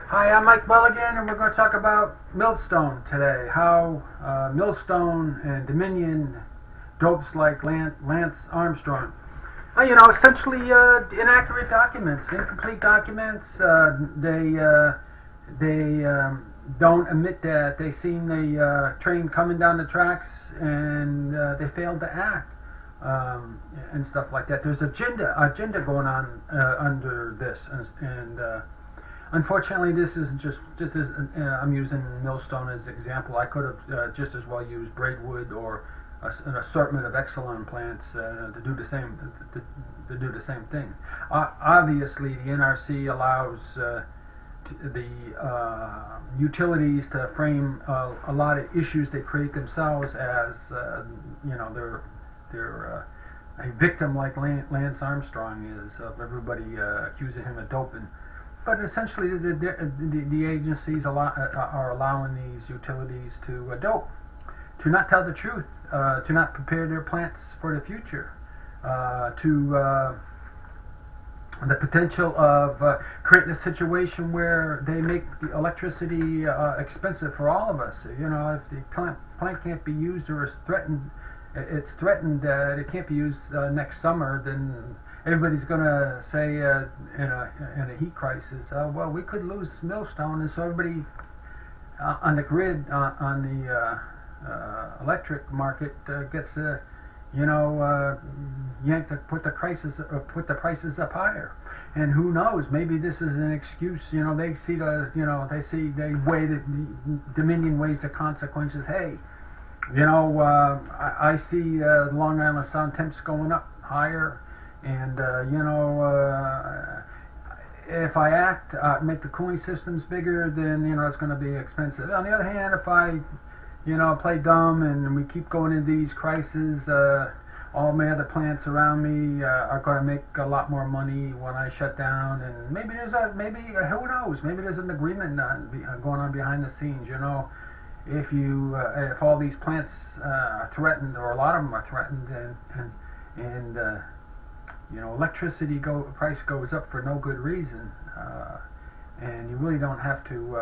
Hi, I'm Mike Mulligan, and we're going to talk about Millstone today. How Millstone and Dominion dopes like Lance Armstrong. Essentially inaccurate documents, incomplete documents. They don't admit that they seen the train coming down the tracks, and they failed to act. And stuff like that. There's agenda going on under this, and unfortunately, this is just as I'm using Millstone as an example. I could have just as well used Braidwood or an assortment of Exelon plants to do the same thing. Obviously, the NRC allows the utilities to frame a lot of issues they create themselves as they're a victim like Lance Armstrong is of everybody accusing him of doping. But essentially, the agencies are allowing these utilities to dope, to not tell the truth, to not prepare their plants for the future, to the potential of creating a situation where they make the electricity expensive for all of us. If the plant can't be used or is threatened, it's threatened that it can't be used next summer, then everybody's going to say in a heat crisis, well, we could lose Millstone, and so everybody on the grid, on the electric market gets yanked to put the prices up higher. And who knows? Maybe this is an excuse. They weigh the Dominion weighs the consequences. Hey, I see Long Island Sound temps going up higher, and if I act, make the cooling systems bigger, then it's going to be expensive. On the other hand, if I play dumb and we keep going into these crises, all my other plants around me are going to make a lot more money when I shut down. And maybe who knows? Maybe there's an agreement going on behind the scenes. If all these plants are threatened, or a lot of them are threatened, and electricity price goes up for no good reason, and you really don't have to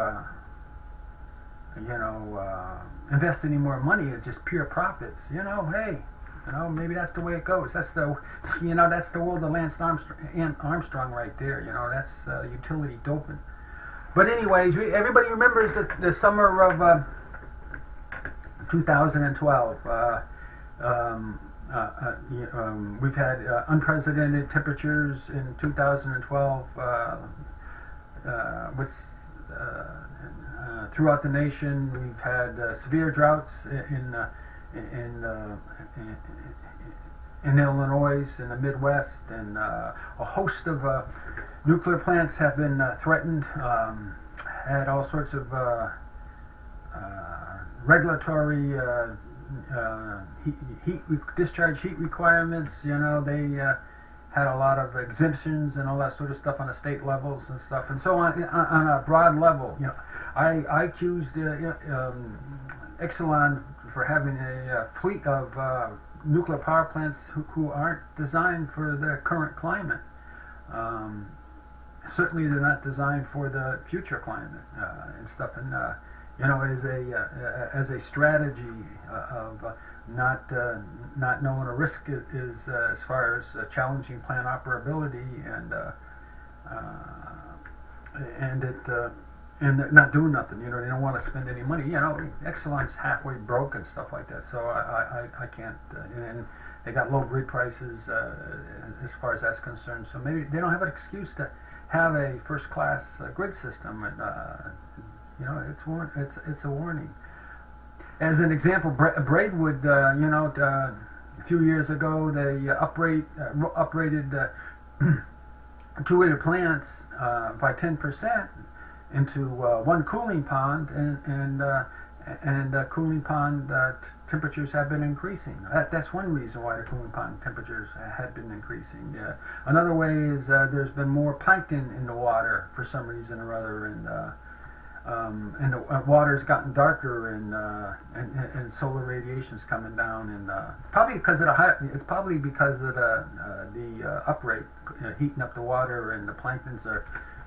invest any more money. It's just pure profits. Hey, maybe that's the way it goes. That's the world of Lance Armstrong right there. That's utility doping. But anyways, everybody remembers the summer of 2012. We've had unprecedented temperatures in 2012 throughout the nation. We've had severe droughts in Illinois, in the Midwest, and a host of nuclear plants have been threatened. Had all sorts of regulatory discharge heat requirements. They had a lot of exemptions and all that sort of stuff on the state levels and stuff, and so on a broad level. I accused Exelon for having a fleet of nuclear power plants who aren't designed for the current climate. Certainly, they're not designed for the future climate and stuff. And as a strategy of not knowing a risk is as far as challenging plant operability and not doing nothing. They don't want to spend any money. Exelon's halfway broke and stuff like that. So I can't. And they got low grid prices as far as that's concerned. So maybe they don't have an excuse to have a first-class grid system. And it's a warning. As an example, Braidwood, a few years ago, they uprated two of their plants by 10% into one cooling pond, and cooling pond temperatures have been increasing. That's one reason why the cooling pond temperatures have been increasing. Another way is there's been more plankton in the water for some reason or other, and the water's gotten darker, and solar radiation's coming down, and probably because of the uprate, heating up the water, and the planktons are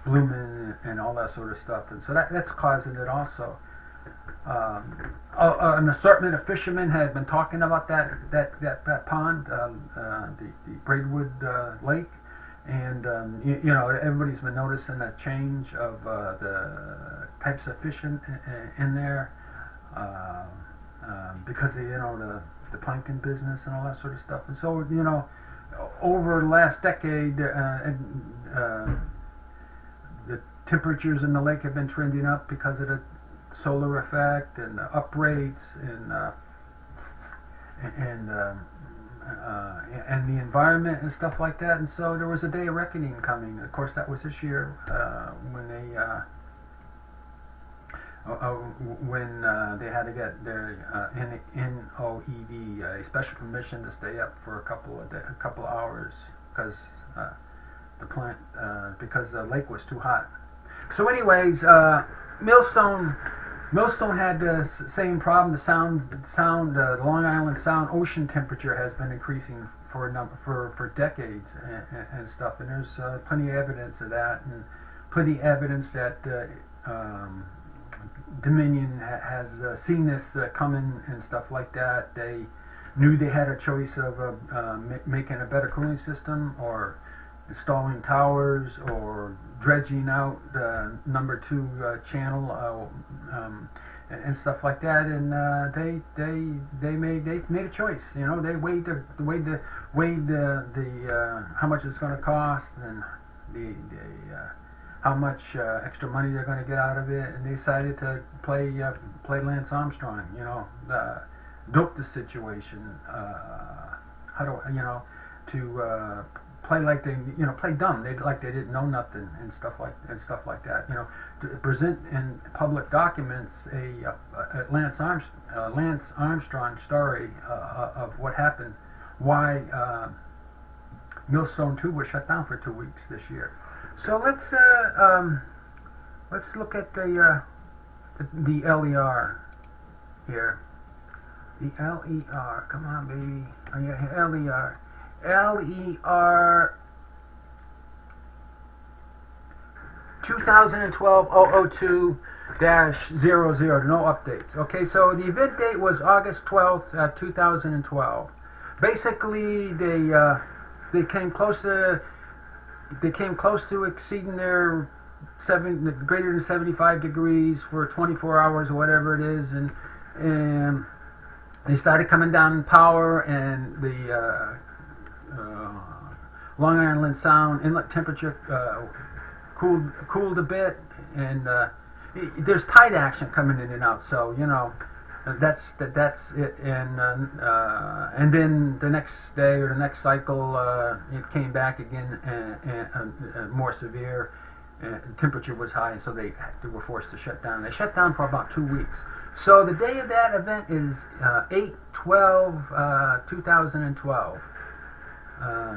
blooming and all that sort of stuff, and so that's causing it also. An assortment of fishermen had been talking about that pond, the Braidwood Lake, and you know, everybody's been noticing a change of the types of fish in there because of, you know, the plankton business and all that sort of stuff. And so, you know, over the last decade, the temperatures in the lake have been trending up because of the solar effect and the uprates and the environment and stuff like that. And so there was a day of reckoning coming. Of course, that was this year when they had to get their NOED, a special permission to stay up for a couple of hours because because the lake was too hot. So, anyways, Millstone had the same problem. The Long Island Sound ocean temperature has been increasing for decades and stuff, and there's plenty of evidence of that, and plenty of evidence that Dominion has seen this coming and stuff like that. They knew they had a choice of making a better cooling system, or installing towers, or dredging out the number 2 channel and stuff like that. And they made a choice. You know, they weighed the how much it's going to cost, and the how much extra money they're going to get out of it, and they decided to play Lance Armstrong. You know, dope the situation. To play like they, you know, play dumb. Like they didn't know nothing and stuff like that. You know, to present in public documents a Lance Armstrong story of what happened, why Millstone 2 was shut down for 2 weeks this year. So let's look at the LER here. The LER, come on, baby. Oh, yeah, LER. LER 2012-002-00, no updates. Okay, so the event date was August 12th, 2012. Basically, they came close to exceeding their greater than 75 degrees for 24 hours or whatever it is, and they started coming down in power, and the Long Island Sound inlet temperature cooled a bit, and there's tide action coming in and out. So, you know, that's it. And then the next day or the next cycle, it came back again and more severe. Temperature was high, so they were forced to shut down. They shut down for about 2 weeks. So the day of that event is 8/12/2012.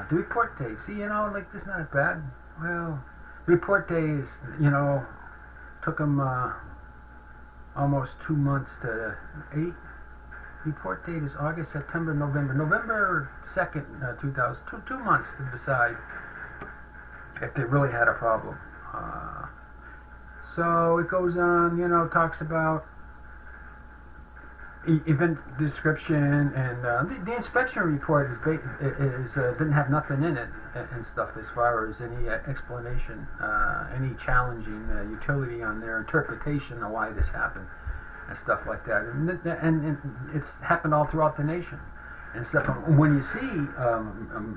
The report date. See, you know, like, this is not bad. Well, report day is, you know, took them almost 2 months to 8. Report date is August, September, November 2nd, 2000. 2 months to decide if they really had a problem. So it goes on, you know, talks about event description, and the inspection report didn't have nothing in it and stuff as far as any explanation, any challenging utility on their interpretation of why this happened and stuff like that. And it's happened all throughout the nation and stuff. When you see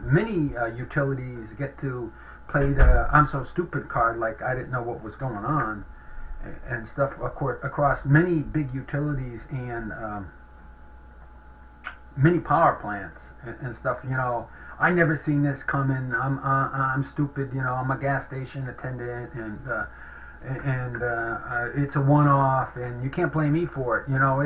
many utilities get to play the "I'm so stupid" card, like I didn't know what was going on, and stuff across many big utilities and many power plants and stuff. You know, I never seen this coming. I'm stupid. You know, I'm a gas station attendant, and it's a one-off, and you can't blame me for it. You know,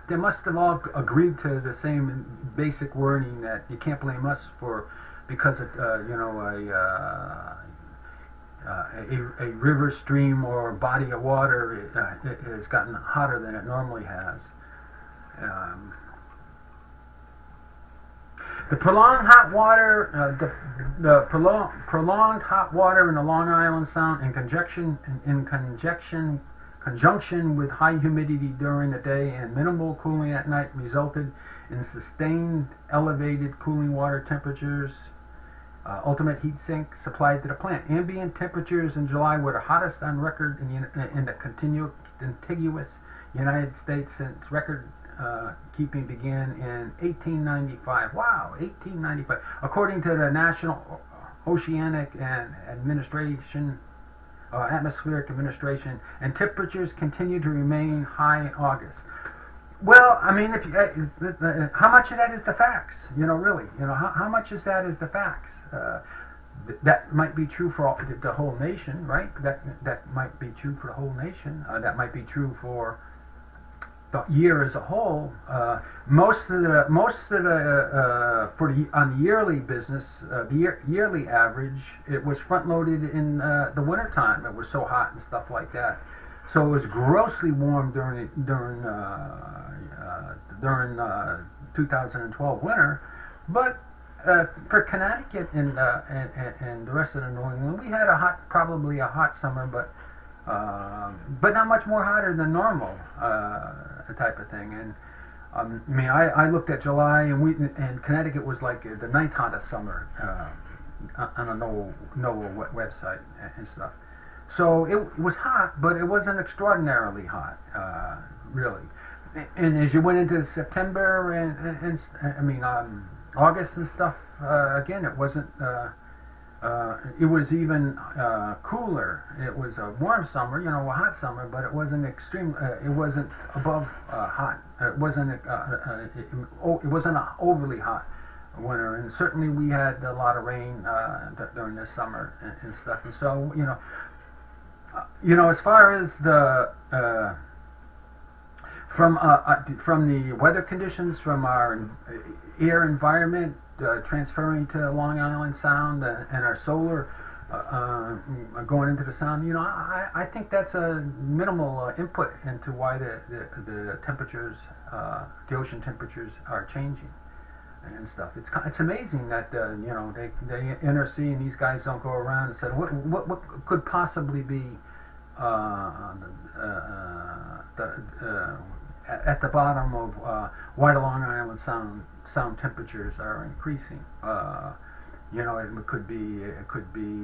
they must have all agreed to the same basic wording that you can't blame us for because of you know, a river, stream, or body of water has gotten hotter than it normally has. The prolonged hot water, the prolonged hot water in the Long Island Sound conjunction with high humidity during the day and minimal cooling at night resulted in sustained elevated cooling water temperatures. Ultimate heat sink supplied to the plant. Ambient temperatures in July were the hottest on record in the contiguous United States since record keeping began in 1895. Wow, 1895. According to the National Oceanic and Atmospheric Administration, and temperatures continue to remain high in August. Well, I mean, if you, how much of that is the facts? You know, really, you know, how much is that is the facts? That might be true for the whole nation, right? That might be true for the whole nation. That might be true for the year as a whole. Most of the on the yearly business, the yearly average, it was front loaded in the wintertime. It was so hot and stuff like that. So it was grossly warm during 2012 winter, but for Connecticut and the rest of the New England, we had probably a hot summer, but not much more hotter than normal, type of thing. And I mean, I looked at July, and Connecticut was like the ninth hottest summer on a NOAA website and stuff. So it was hot, but it wasn't extraordinarily hot, really. And as you went into September and I mean August and stuff, again, it wasn't. It was even cooler. It was a warm summer, you know, a hot summer, but it wasn't extreme. It wasn't above hot. It wasn't. It wasn't an overly hot winter, and certainly we had a lot of rain during this summer and stuff. And so, you know, as far as the from the weather conditions, from our air environment transferring to Long Island Sound and our solar going into the Sound, you know, I think that's a minimal input into why the temperatures, the ocean temperatures are changing and stuff. It's amazing that you know, the NRC and these guys don't go around and say what could possibly be at the bottom of why the Long Island Sound temperatures are increasing. You know, it could be,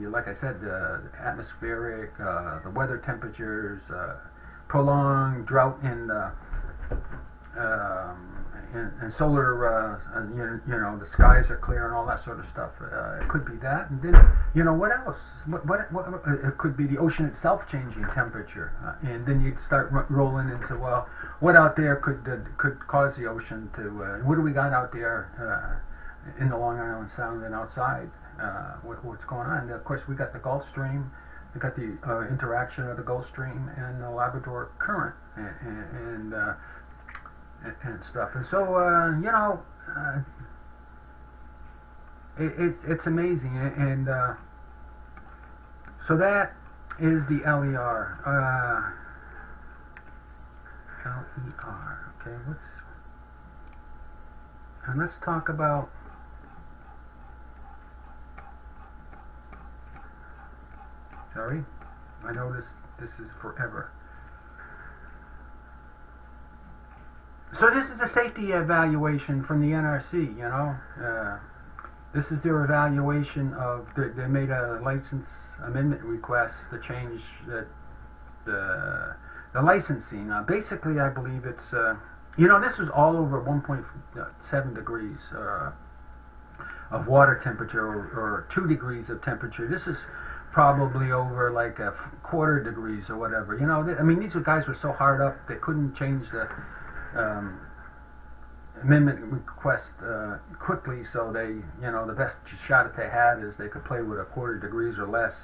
like I said, the atmospheric, the weather temperatures, prolonged drought in solar, you know, the skies are clear and all that sort of stuff. It could be that, and then, you know, what else? What it could be the ocean itself changing temperature, and then you'd start rolling into, well, what out there could cause the ocean to? What do we got out there in the Long Island Sound and outside? What's going on? And of course, we got the Gulf Stream. We got the interaction of the Gulf Stream and the Labrador Current, and stuff. And so, you know, it's amazing. And so that is the LER. LER. Okay, let's talk about. Sorry, I know this is forever. So this is the safety evaluation from the NRC, you know. This is their evaluation of, they made a license amendment request to change the licensing. Basically, I believe it's, you know, this was all over 1.7 degrees of water temperature, or 2 degrees of temperature. This is probably over like a quarter degrees or whatever. You know, I mean, these guys were so hard up, they couldn't change the amendment request quickly, so they, you know, the best shot that they had is they could play with a quarter degrees or less,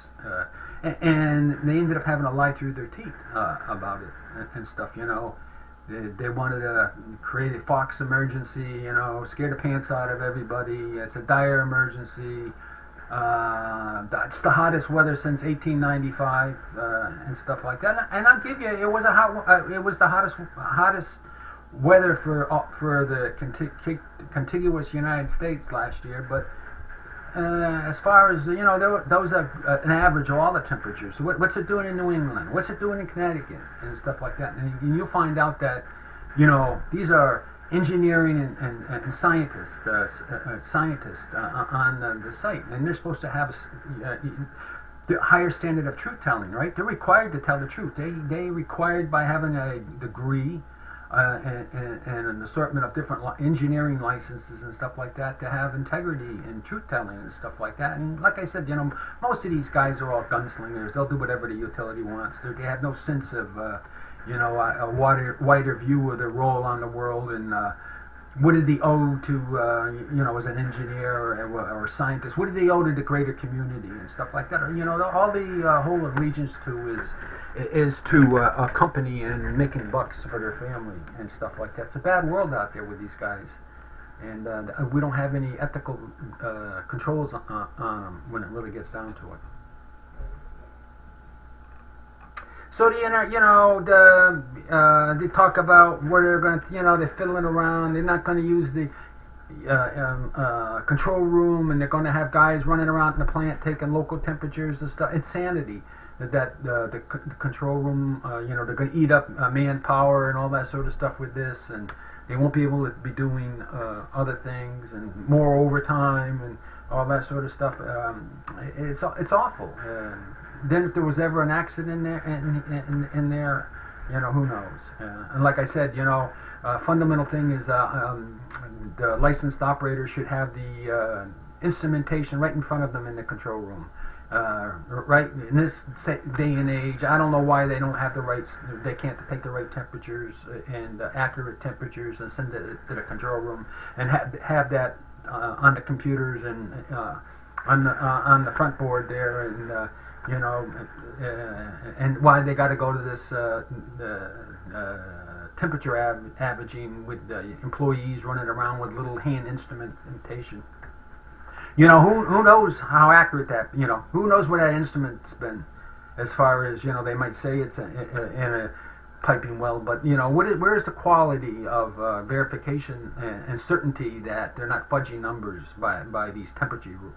and they ended up having to lie through their teeth about it and stuff. You know, they wanted to create a Fox emergency, you know, scare the pants out of everybody. It's a dire emergency. It's the hottest weather since 1895 and stuff like that. And I'll give you, it was the hottest weather for the contiguous United States last year, but as far as, those are an average of all the temperatures. So what's it doing in New England? What's it doing in Connecticut and stuff like that? And you'll find out that, these are engineering and scientists on the site, and they're supposed to have the higher standard of truth telling, right? They're required to tell the truth. They required by having a degree and an assortment of different engineering licenses and stuff like that to have integrity and truth telling and stuff like that. And like I said, most of these guys are all gunslingers. They'll do whatever the utility wants. They have no sense of a wider view of their role on the world, and what did they owe to, as an engineer or a scientist, what did they owe to the greater community and stuff like that. All the whole allegiance to is to a company and making bucks for their family and stuff like that. It's a bad world out there with these guys, and we don't have any ethical controls on them when it really gets down to it. So they talk about where they're going to, they're fiddling around. They're not going to use the control room, and they're going to have guys running around in the plant taking local temperatures and stuff. Insanity. That the control room, they're going to eat up manpower and all that sort of stuff with this, and they won't be able to be doing other things and more overtime and all that sort of stuff. It's awful. Then if there was ever an accident in there, who knows? And like I said, fundamental thing is the licensed operator should have the instrumentation right in front of them in the control room. Right in this day and age, I don't know why they don't have the rights. They can't take the right temperatures and accurate temperatures and send it to the control room and have that on the computers and on the front board there, and and why they got to go to this temperature averaging with the employees running around with little hand instrumentation. Who knows how accurate that, who knows where that instrument's been, as far as, they might say it's in a piping well, but, where's the quality of verification and certainty that they're not fudging numbers by these temperature rules?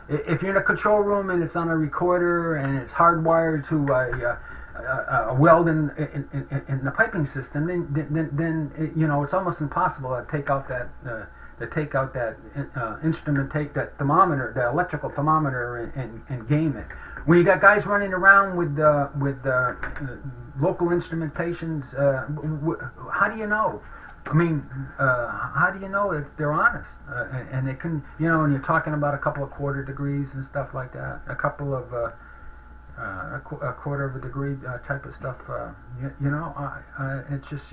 If you're in a control room and it's on a recorder and it's hardwired to a weld in the piping system, then it's almost impossible to take out that instrument, that thermometer, the electrical thermometer, and game it. When you got guys running around with local instrumentations, how do you know? I mean, how do you know if they're honest? And they can, and you're talking about a couple of quarter degrees and stuff like that, a couple of a quarter of a degree type of stuff. It's just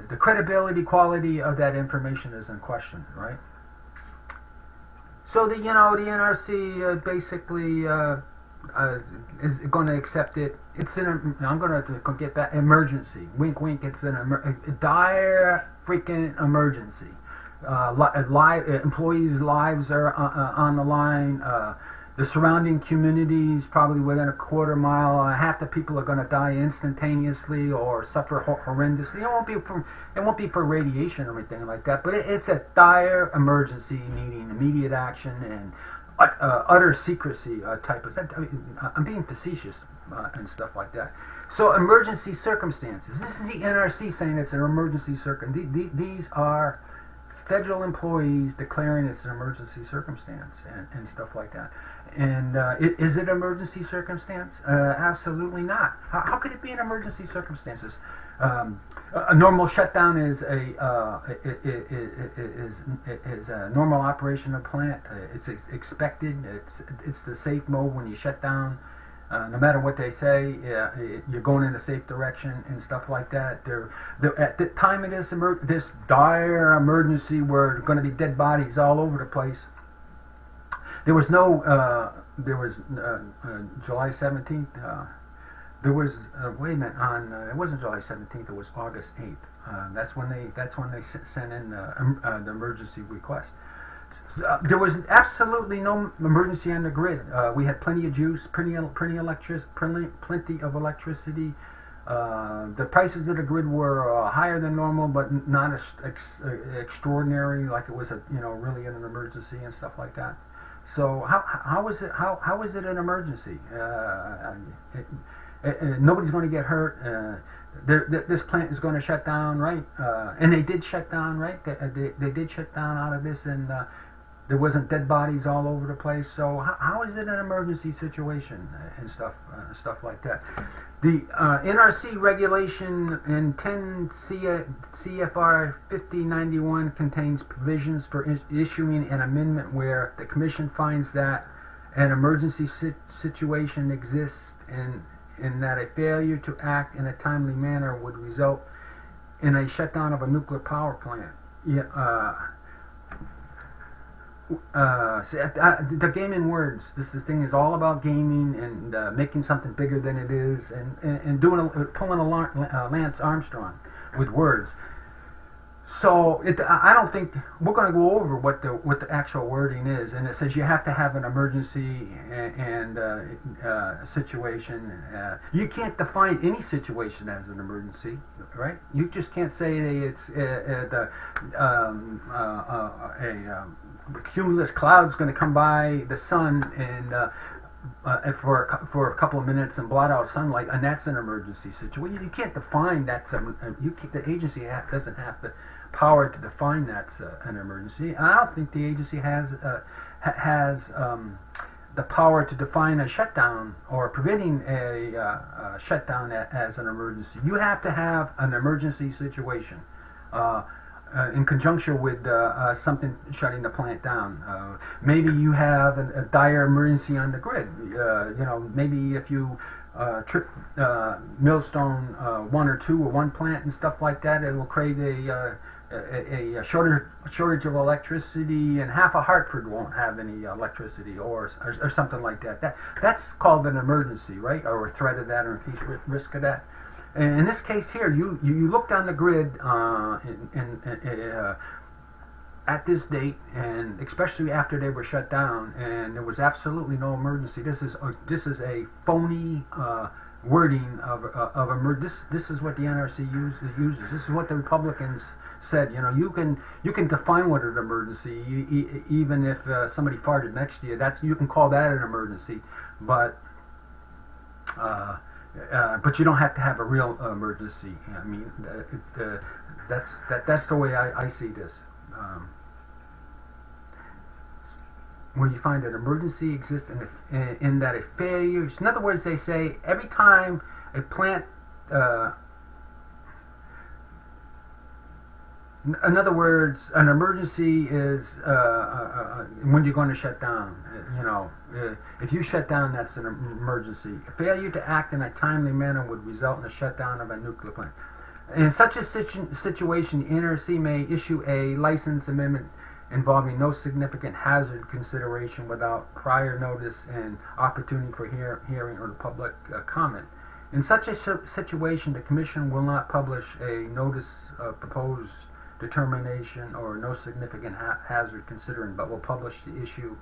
the credibility, quality of that information is in question, right? So the NRC basically is going to accept it. It's I'm going to get back. Emergency. Wink, wink. It's a dire freaking emergency. Employees' lives are on the line. The surrounding communities, probably within a quarter mile, half the people are going to die instantaneously or suffer horrendously. It won't be for radiation or anything like that, but it's a dire emergency needing immediate action and utter secrecy type of thing. I mean, I'm being facetious and stuff like that. So emergency circumstances. This is the NRC saying it's an emergency These are federal employees declaring it's an emergency circumstance and stuff like that. And is it an emergency circumstance? Absolutely not. How could it be an emergency circumstances? A normal shutdown is a normal operation of plant. It's expected. It's the safe mode when you shut down. No matter what they say, you're going in a safe direction and stuff like that. At the time of this dire emergency, where there are going to be dead bodies all over the place, there was July 17th. There was wait a minute, it wasn't July 17th. It was August 8th. That's when they sent in the emergency request. There was absolutely no emergency on the grid. We had plenty of juice, plenty of electricity. The prices of the grid were higher than normal, but not extraordinary, like it was really an emergency and stuff like that. So how is it an emergency? Nobody's going to get hurt. This plant is going to shut down, right? And they did shut down, right? They did shut down out of this, and there wasn't dead bodies all over the place. So how is it an emergency situation and stuff like that? The NRC regulation in 10 CFR 5091 contains provisions for issuing an amendment where the Commission finds that an emergency situation exists and that a failure to act in a timely manner would result in a shutdown of a nuclear power plant. The game in words. This thing is all about gaming and making something bigger than it is, and pulling a Lance Armstrong with words. So I don't think we're going to go over what the actual wording is, and it says you have to have an emergency and situation. You can't define any situation as an emergency, right? You just can't say it's a cumulus cloud's going to come by the sun and for a couple of minutes and blot out sunlight, and that's an emergency situation. You can't define that. The agency doesn't have the power to define that's an emergency. And I don't think the agency has the power to define a shutdown or preventing a shutdown as an emergency. You have to have an emergency situation in conjunction with something shutting the plant down. Maybe you have a dire emergency on the grid. Maybe if you trip Millstone 1 or 2 or 1 plant and stuff like that, it will create a shortage of electricity, and half of Hartford won't have any electricity, or something like that. That's called an emergency, right? Or a threat of that, or increased risk of that. And in this case here, you looked on the grid at this date, and especially after they were shut down, and there was absolutely no emergency. This is a phony wording of emergency. This is what the NRC uses. This is what the Republicans said. You can define what an emergency, even if somebody farted next to you. You can call that an emergency, but you don't have to have a real emergency. I mean, that's the way I see this. Where you find that emergency exists in that a failure. In other words, they say every time a plant. In other words, an emergency is when you're going to shut down. If you shut down, that's an emergency. A failure to act in a timely manner would result in a shutdown of a nuclear plant. In such a situation, the NRC may issue a license amendment involving no significant hazard consideration without prior notice and opportunity for hearing or public comment. In such a situation, the Commission will not publish a notice of proposed determination or no significant hazard considering, but will publish the issue.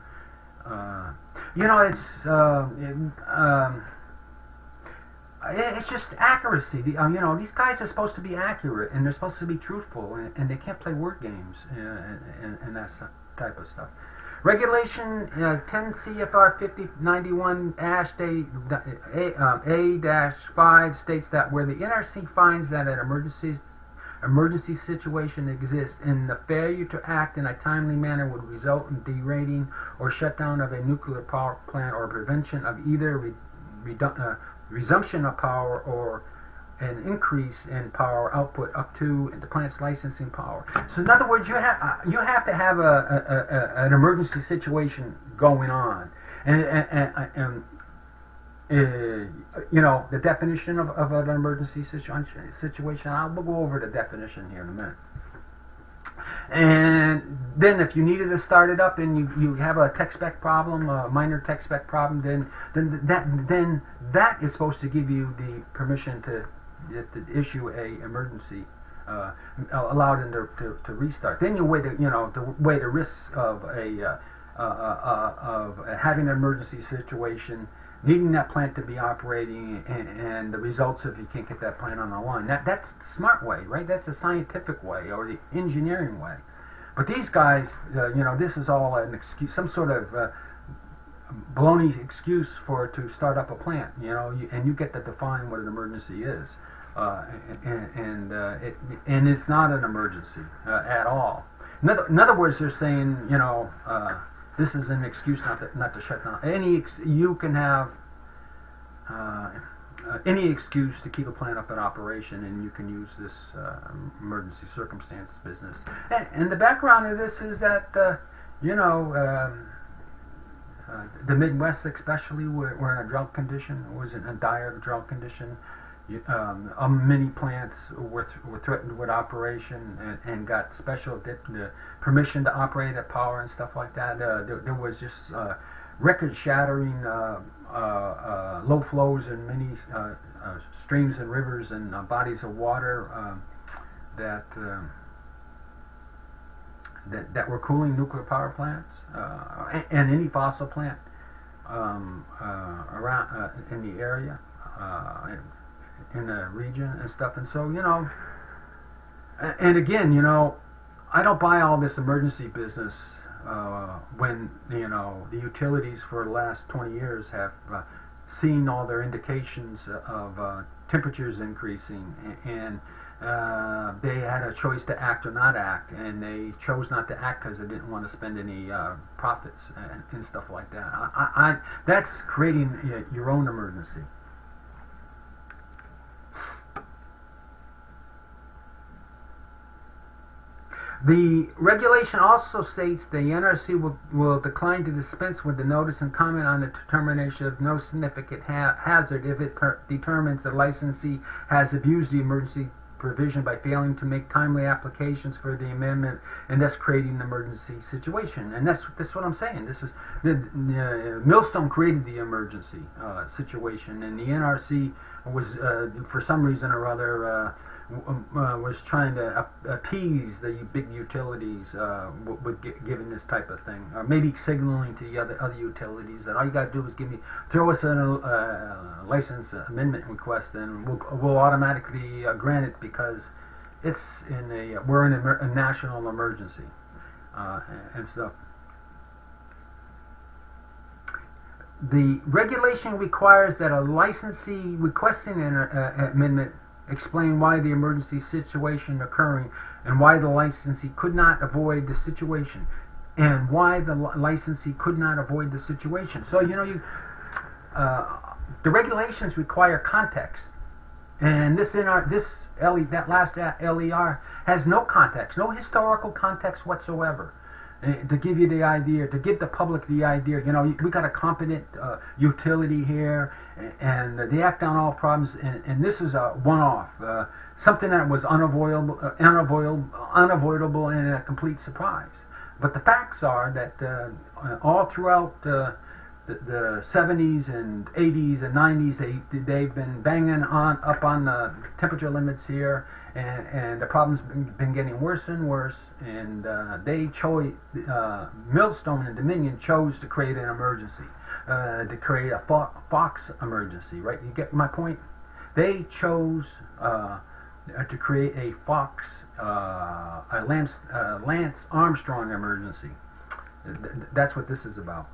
It's just accuracy. These guys are supposed to be accurate, and they're supposed to be truthful, and they can't play word games and that type of stuff. Regulation 10 CFR 5091-A-5 states that where the NRC finds that an emergency situation exists and the failure to act in a timely manner would result in derating or shutdown of a nuclear power plant or prevention of either resumption of power or an increase in power output up to the plant's licensing power. So in other words, you have to have an emergency situation going on, and the definition of an emergency situation. We'll go over the definition here in a minute. And then if you needed to start it up and you have a tech spec problem, a minor tech spec problem, then that is supposed to give you the permission to issue a emergency, allowed them to restart. Then you weigh the risks of of having an emergency situation, needing that plant to be operating, and the results if you can't get that plant on the line. That's the smart way, right? That's the scientific way, or the engineering way. But these guys, this is all an excuse, some sort of baloney excuse to start up a plant, and you get to define what an emergency is, and it's not an emergency at all. In other words, they're saying, this is an excuse not to shut down. You can have any excuse to keep a plant up in operation, and you can use this emergency circumstance business. And the background of this is that the Midwest especially were in a drought condition, was in a dire drought condition. Many plants were threatened with operation and got special permission to operate at power and stuff like that. There was just record-shattering low flows in many streams and rivers and bodies of water that were cooling nuclear power plants and any fossil plant around in the area. In the region and stuff, and so and again, I don't buy all this emergency business when the utilities for the last 20 years have seen all their indications of temperatures increasing, and they had a choice to act or not act, and they chose not to act because they didn't want to spend any profits and stuff like that. That's creating your own emergency. The regulation also states the NRC will decline to dispense with the notice and comment on the determination of no significant hazard if it determines the licensee has abused the emergency provision by failing to make timely applications for the amendment, and thus creating an emergency situation. And that's what I'm saying. This is Millstone created the emergency situation, and the NRC was for some reason or other was trying to appease the big utilities with giving this type of thing, or maybe signaling to the other utilities that all you got to do is throw us a license amendment request, and we'll automatically grant it because it's we're in a national emergency and stuff. The regulation requires that a licensee requesting an amendment explain why the emergency situation occurring and why the licensee could not avoid the situation, and why the licensee could not avoid the situation. So the regulations require context, and that last LER has no context, no historical context whatsoever. To give you the idea, to give the public the idea, we got a competent utility here, and they act on all problems, and this is a one-off, something that was unavoidable and a complete surprise. But the facts are that all throughout the 70s and 80s and 90s, they've been banging up on the temperature limits here, and the problem's been getting worse and worse, and they chose, Millstone and Dominion chose to create an emergency, to create a Fox emergency, right? You get my point? They chose to create a Fox, a Lance Armstrong emergency. That's what this is about.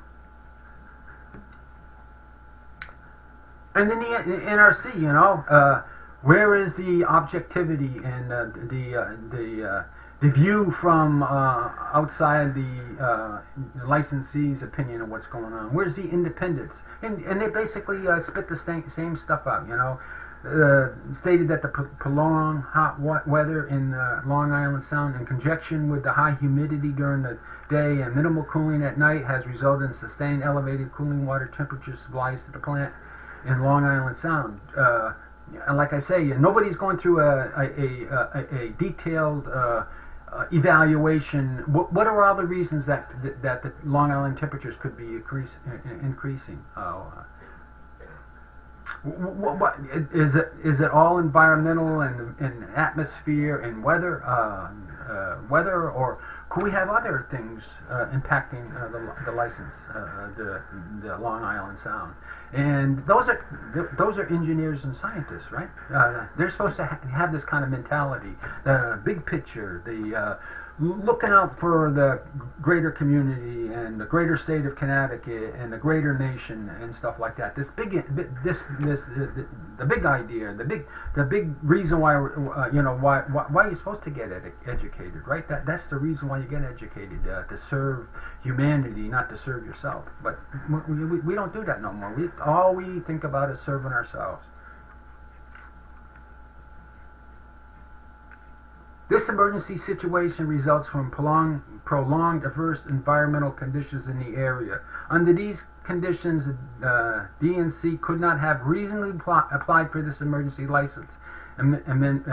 And then the NRC, where is the objectivity and the view from outside the licensee's opinion of what's going on? Where's the independence? And they basically spit the same stuff out, stated that the prolonged hot weather in Long Island Sound in conjunction with the high humidity during the day and minimal cooling at night has resulted in sustained elevated cooling water temperature supplies to the plant in Long Island Sound. And like I say, nobody's going through a detailed evaluation. What are all the reasons that the Long Island temperatures could be increasing? What is it all environmental and atmosphere and weather, or could we have other things impacting the license, the Long Island Sound? And those are engineers and scientists, right? They're supposed to have this kind of mentality, the big picture, the looking out for the greater community and the greater state of Connecticut and the greater nation and stuff like that. The big idea, the big reason why why you're supposed to get educated, right? That's the reason why you get educated, to serve humanity, not to serve yourself. But we don't do that no more. All we think about is serving ourselves. This emergency situation results from prolonged adverse environmental conditions in the area. Under these conditions, DNC could not have reasonably applied for this emergency license amendment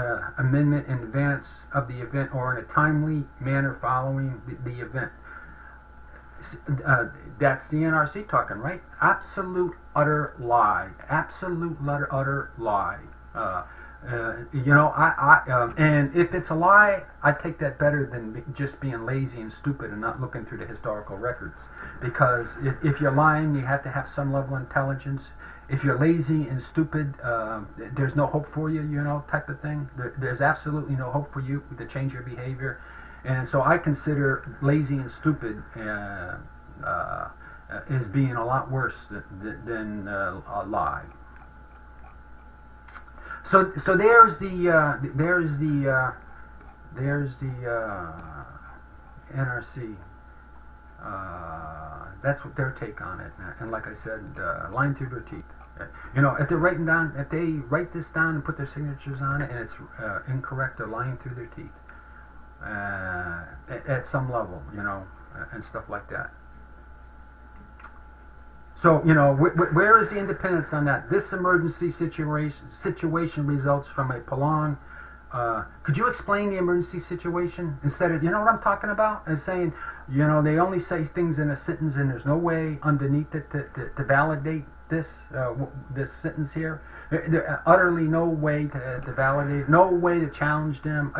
in advance of the event or in a timely manner following the event. That's the NRC talking, right? Absolute utter lie. Absolute utter lie. And if it's a lie, I take that better than just being lazy and stupid and not looking through the historical records. Because if you're lying, you have to have some level of intelligence. If you're lazy and stupid, there's no hope for you, type of thing. There's absolutely no hope for you to change your behavior. And so I consider lazy and stupid as being a lot worse than a lie. So there's the NRC. That's what their take on it. And like I said, lying through their teeth. If they write this down and put their signatures on it, and it's incorrect, they're lying through their teeth at some level, and stuff like that. So, where is the independence on that? This emergency situation results from a prolonged... could you explain the emergency situation? Instead of, you know what I'm talking about? And saying, they only say things in a sentence and there's no way underneath it to validate this sentence here. Utterly no way to validate, no way to challenge them.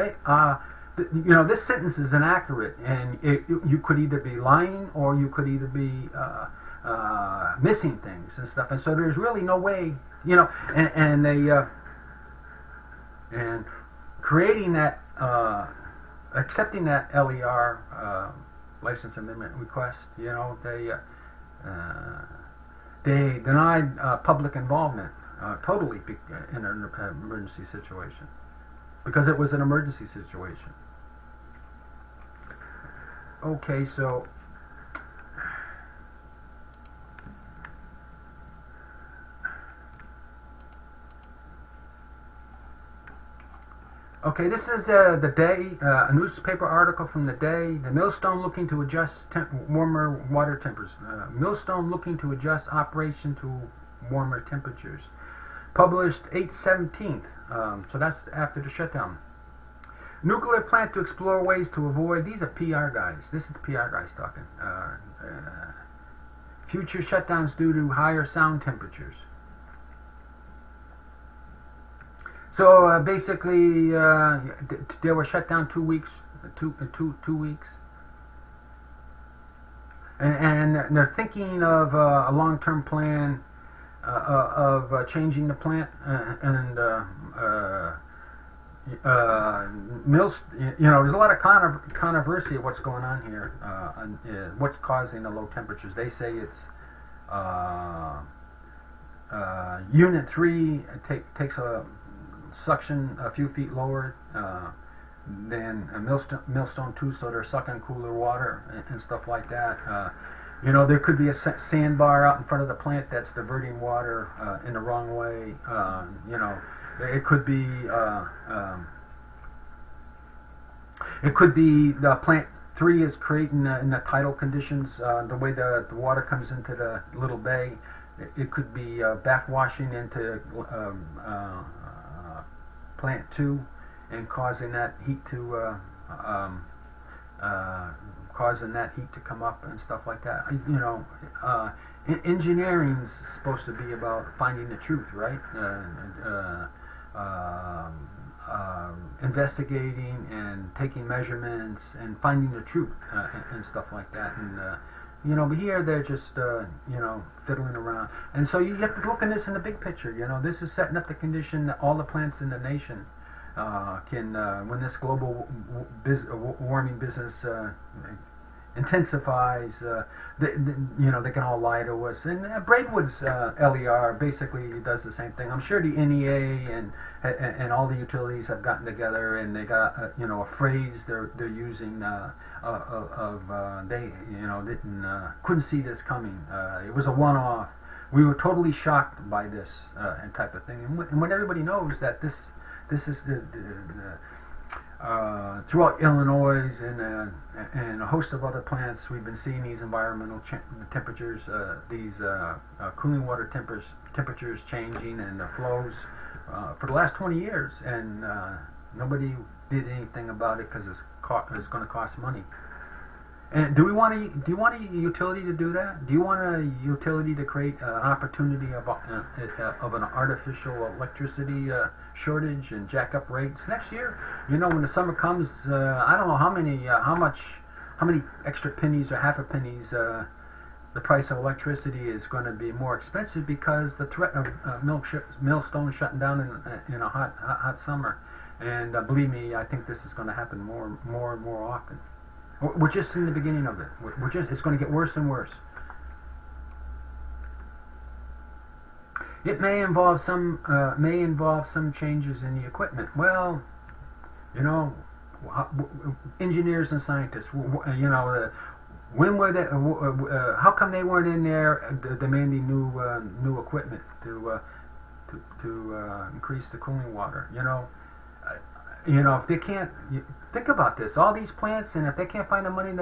This sentence is inaccurate, and you could either be lying or you could either be... missing things and stuff, and so there's really no way, and creating that, accepting that LER license amendment request, they denied public involvement totally in an emergency situation because it was an emergency situation. Okay, so. Okay, this is the day, a newspaper article from the day. The Millstone looking to adjust warmer water temperatures. Millstone looking to adjust operation to warmer temperatures. Published 8/17, so that's after the shutdown. Nuclear plant to explore ways to avoid. These are PR guys. This is the PR guys talking. Future shutdowns due to higher sound temperatures. So basically, they were shut down 2 weeks, two weeks, and they're thinking of a long-term plan of changing the plant and there's a lot of controversy of what's going on here, what's causing the low temperatures. They say it's Unit 3 takes a suction a few feet lower than Millstone 2, so they're sucking cooler water and stuff like that. There could be a sandbar out in front of the plant that's diverting water in the wrong way. It could be the plant 3 is creating in the tidal conditions, the way the water comes into the little bay. It could be backwashing into plant 2 and causing that heat to come up and stuff like that. Engineering is supposed to be about finding the truth, right? investigating and taking measurements and finding the truth and stuff like that. And you know, but here they're just you know, fiddling around. And so you have to look at this in the big picture. You know, this is setting up the condition that all the plants in the nation can, when this global warming business intensifies, you know, they can all lie to us. And Braidwood's LER basically does the same thing. I'm sure the NEA and all the utilities have gotten together and they got you know, a phrase they're using they, you know, couldn't see this coming. It was a one-off. We were totally shocked by this and type of thing. And when everybody knows that this is throughout Illinois and a host of other plants, we've been seeing these environmental temperatures, these cooling water temperatures changing and the flows for the last 20 years, and nobody did anything about it because it's going to cost money. And do you want a utility to do that? Do you want a utility to create an opportunity of an artificial electricity shortage and jack up rates next year? You know, when the summer comes, I don't know how many extra pennies or half a pennies the price of electricity is going to be more expensive because the threat of Millstone shutting down in a hot summer. And believe me, I think this is going to happen more and more often. We're just in the beginning of it. It's going to get worse and worse. It may involve some changes in the equipment. Well, you know, engineers and scientists, you know, when were they? How come they weren't in there demanding new equipment to increase the cooling water? You know, if they can't, think about this, all these plants, and if they can't find the money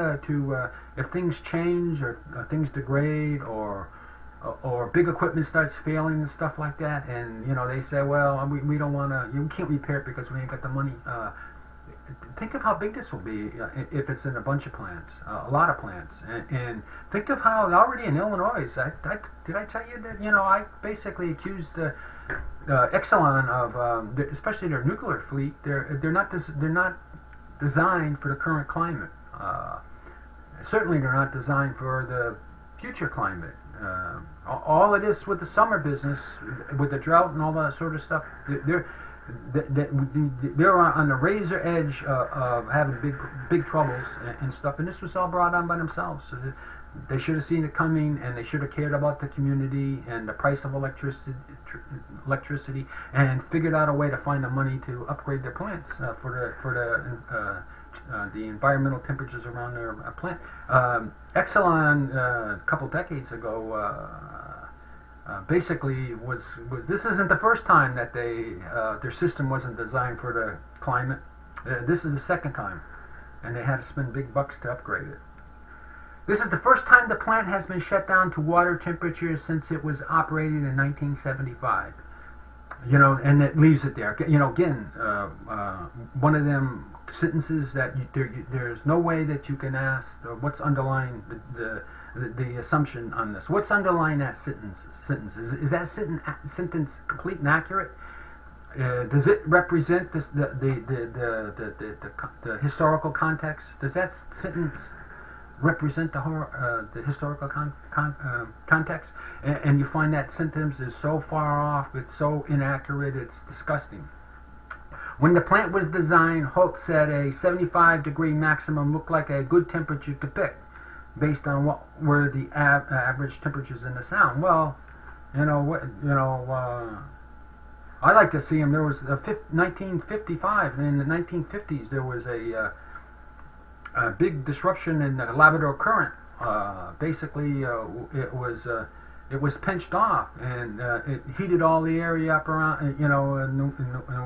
if things change or things degrade or big equipment starts failing and stuff like that, and you know, they say, well, we don't want to, you can't repair it because we ain't got the money. Think of how big this will be if it's in a bunch of plants, a lot of plants, and think of how already in Illinois. Did I tell you that? You know, I basically accused Exelon of, especially their nuclear fleet. They're not designed for the current climate. Certainly, they're not designed for the future climate. All of this with the summer business, with the drought and all that sort of stuff, they're on the razor edge of having big troubles and stuff, and this was all brought on by themselves. So they should have seen it coming, and they should have cared about the community and the price of electricity, and figured out a way to find the money to upgrade their plants for the environmental temperatures around their plant. Exelon a couple decades ago. Basically, this isn't the first time that their system wasn't designed for the climate. This is the second time, and they had to spend big bucks to upgrade it. This is the first time the plant has been shut down to water temperatures since it was operated in 1975. You know, and it leaves it there. You know, again, one of them sentences that there's no way that you can ask what's underlying the assumption on this. What's underlying that sentence? Is that sentence complete and accurate? Does it represent the historical context? Does that sentence represent the historical context? And you find that sentence is so far off, it's so inaccurate, it's disgusting. When the plant was designed, Holt said a 75-degree maximum looked like a good temperature to pick, based on what were the average temperatures in the Sound. Well, you know, I like to see them. There was 1955. In the 1950s, there was a big disruption in the Labrador Current. Basically, it was pinched off, and it heated all the area up around, you know, in New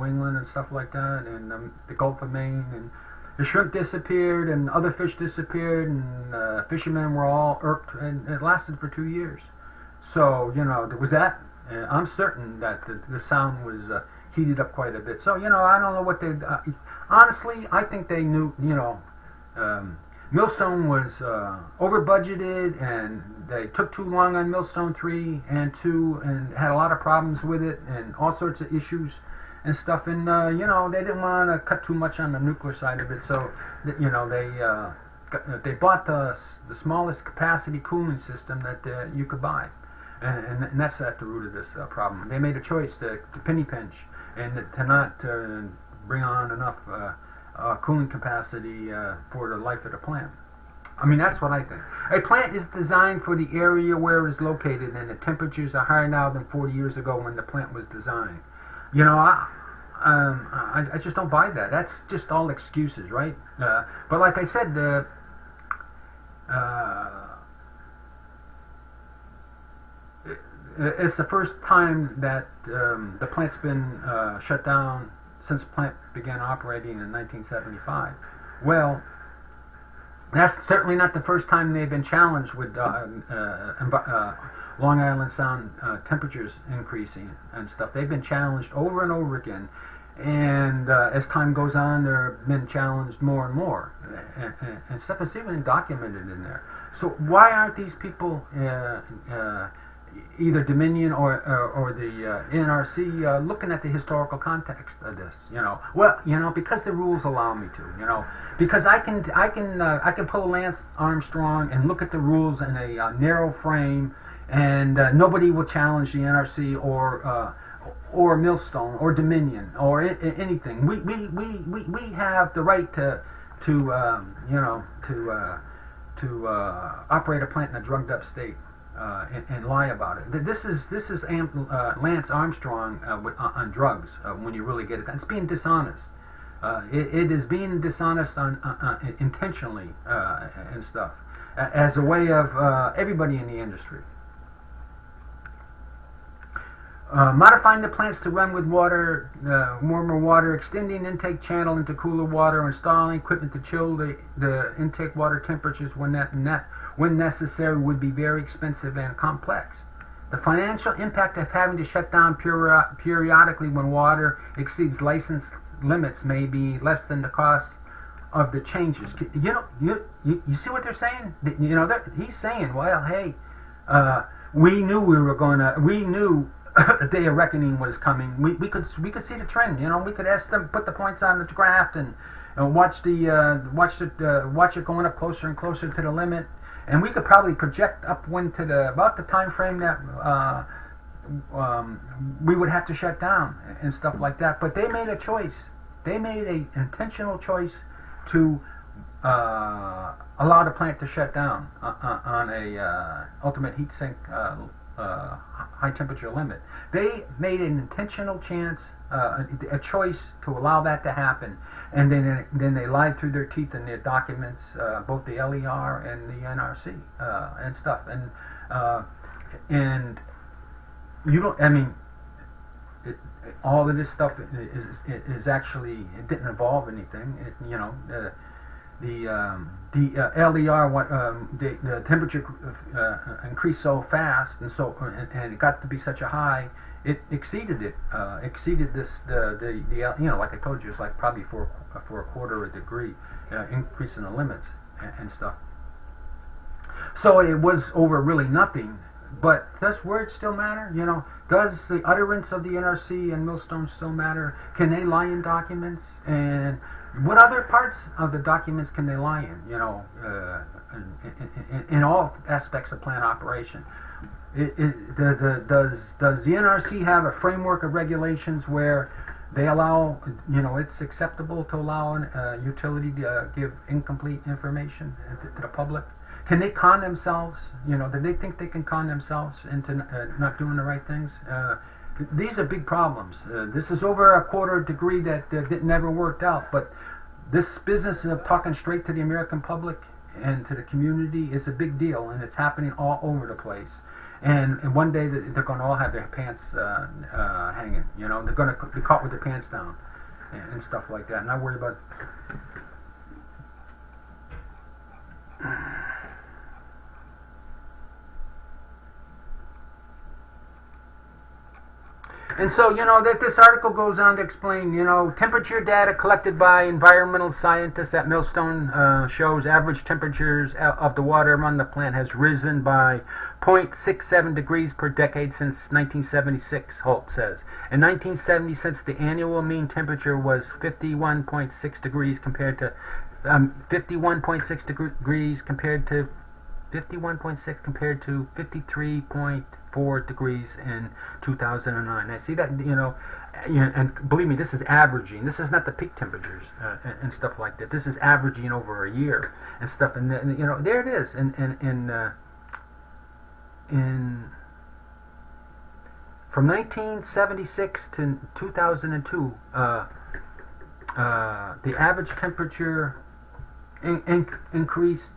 England and stuff like that, and the Gulf of Maine, and the shrimp disappeared, and other fish disappeared, and fishermen were all irked, and it lasted for 2 years. So, you know, there was that. I'm certain that the Sound was heated up quite a bit. So, you know, I don't know what they... honestly, I think they knew, you know... Millstone was over budgeted, and they took too long on Millstone 3 and 2, and had a lot of problems with it, and all sorts of issues. and stuff. And you know, they didn't want to cut too much on the nuclear side of it, so you know, they bought the smallest capacity cooling system that you could buy, and that's at the root of this problem. They made a choice to penny pinch and to not bring on enough cooling capacity for the life of the plant. I mean, that's what I think. A plant is designed for the area where it is located, and the temperatures are higher now than 40 years ago when the plant was designed. You know, I just don't buy that. That's just all excuses, right? But like I said, it's the first time that the plant's been shut down since the plant began operating in 1975. Well, that's certainly not the first time they've been challenged with Long Island Sound temperatures increasing and stuff. They've been challenged over and over again, and as time goes on, they've been challenged more and more, and stuff is even documented in there. So why aren't these people, either Dominion or the NRC, looking at the historical context of this? You know, well, you know, because the rules allow me to. You know, because I can pull a Lance Armstrong and look at the rules in a narrow frame, and nobody will challenge the NRC or Millstone or Dominion or anything. We have the right to operate a plant in a drugged up state. And lie about it. This is Lance Armstrong on drugs when you really get it. It's being dishonest. It is being dishonest intentionally and stuff, as a way of everybody in the industry. Modifying the plants to run with water, warmer water, extending intake channel into cooler water, installing equipment to chill the intake water temperatures when necessary would be very expensive and complex. The financial impact of having to shut down periodically when water exceeds license limits may be less than the cost of the changes. You know, you see what they're saying? You know, he's saying, well, hey, we knew we knew the day of reckoning was coming. We could see the trend. You know, we could ask them, put the points on the graph, and watch it going up closer and closer to the limit, and we could probably project upwind to about the time frame that we would have to shut down and stuff like that. But they made a choice. They made an intentional choice to allow the plant to shut down on a ultimate heat sink high temperature limit. They made an intentional a choice to allow that to happen, and then they lied through their teeth in their documents, both the LER and the NRC and stuff, and you don't. I mean, all of this stuff is actually, it didn't involve anything. You know, the LER, the temperature increased so fast, and it got to be such a high, it exceeded this you know, like I told you, it's like probably for a quarter of a degree increase in the limits and stuff. So it was over really nothing. But does words still matter? You know, does the utterance of the NRC and Millstone still matter? Can they lie in documents? And what other parts of the documents can they lie in? You know, in all aspects of plant operation. Does the NRC have a framework of regulations where they allow, you know, it's acceptable to allow a utility to give incomplete information to the public? Can they con themselves? You know, do they think they can con themselves into not doing the right things? These are big problems. This is over a quarter degree that never worked out. But this business of talking straight to the American public and to the community is a big deal, and it's happening all over the place. And one day they're going to all have their pants hanging. You know, they're going to be caught with their pants down and stuff like that. And I worry about. And so, that this article goes on to explain, temperature data collected by environmental scientists at Millstone shows average temperatures of the water around the plant has risen by 0.67 degrees per decade since 1976, Holt says. In 1976, the annual mean temperature was 51.6 degrees compared to 51.6 degrees compared to 51.6 compared to 53.4 degrees in 2009. I see that, and believe me, this is averaging. This is not the peak temperatures and stuff like that. This is averaging over a year and stuff. And there it is. From 1976 to 2002, the average temperature increased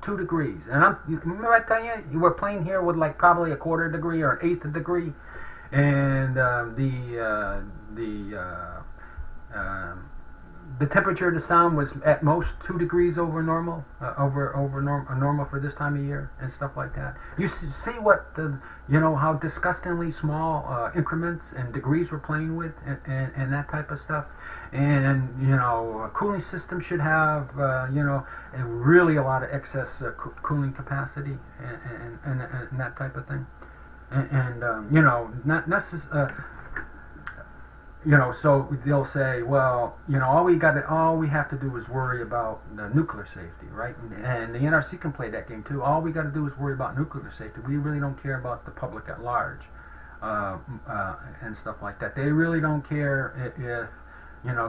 2 degrees. And remember I tell you were playing here with like probably a quarter degree or an eighth of a degree, and the temperature of the sound was at most 2 degrees over normal, normal for this time of year and stuff like that. You see what how disgustingly small increments and degrees we're playing with, and that type of stuff. And a cooling system should have really a lot of excess cooling capacity and that type of thing. And not necessarily. So they'll say, well, all we have to do is worry about the nuclear safety, right? And the NRC can play that game too. All we got to do is worry about nuclear safety. We really don't care about the public at large, and stuff like that. They really don't care if